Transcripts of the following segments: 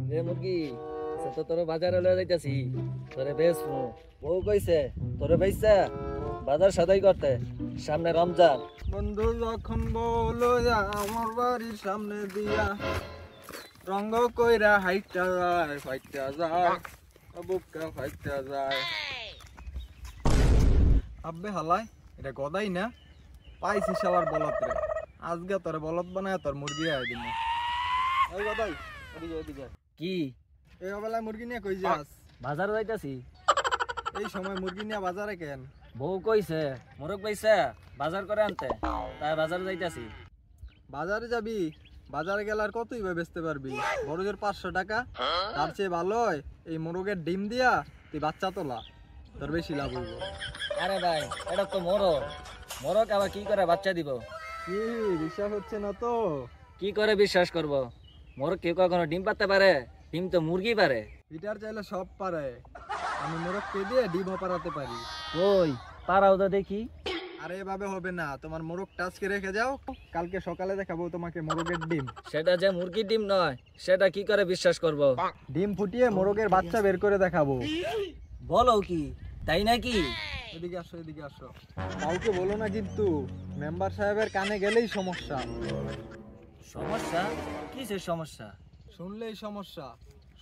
রে মুরগি সে তো তোর বাজারে লয়ে যাইতাছি তোরে বেচবো। বউ কইছে তোরে বেচছা বাজার সদাই করতে, সামনে রমজান। বন্ধু যখন বলো যা আমার বাড়ির সামনে দিয়া রঙ্গ কইরা হাইটা যায় ফাইটা যায় বুকটা ফাইটা যায়। আব্বে হালাই এটা গদাই না, পাইছি শালার বলদ রে। আজকে তোর বলদ বানায় তোর মুরগি আয় দিন। ওই গদাই ওদিকে ওদিকে কি এই বেলায় মুরগি নিয়ে কই যাস? বাজারে যাইতাছি। এই সময় মুরগি নিয়ে বাজারে কেন? বউ কইছে মোরগ পাইছা বাজার করে আনতে, তাই বাজারে যাইতাছি। বাজারে যাবি? বাজারে গেলে আর কতই বা বেচতে পারবি? বড়জোর 500 টাকা। তার চেয়ে ভালো হয় এই মোরগের ডিম দিয়া তুই বাচ্চা তোলা, তোর বেশি লাভ হইব। আরে ভাই এটা তো মোরগ, মোরগ আবার কি করে বাচ্চা দিব? কি বিশ্বাস হচ্ছে না তো? কি করে বিশ্বাস করব? মোরগ কেউ কখনো ডিম পারতে পারে? ডিম তো মুরগি পারে। পিটার চাইলে সব পারে, আমি মোরগকে দিয়ে ডিমও পারাতে পারি। ওই পারাও তো দেখি। আরে এভাবে হবে না, তোমার মোরগ টাচকে রেখে যাও, কালকে সকালে দেখাবো তোমাকে মোরগের ডিম। সেটা যে মুরগির ডিম নয় সেটা কি করে বিশ্বাস করব? ডিম ফুটিয়ে মোরগের বাচ্চা বের করে দেখাবো। বলো কি তাই নাকি? এদিকে আসো এদিকে আসো। কাউকে বলো না কিন্তু, মেম্বার সাহেবের কানে গেলেই সমস্যা। সমস্যা? কিসের সমস্যা? শুনলেই সমস্যা,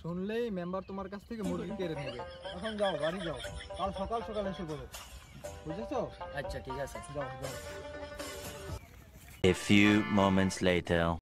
শুনলেই মেম্বার তোমার কাছ থেকে মুরগি কেড়ে নেবে। এখন যাও বাড়ি যাও, কাল সকাল সকাল এসে করো, বুঝেছো? আচ্ছা ঠিক আছে। যাও যাও। A few moments later.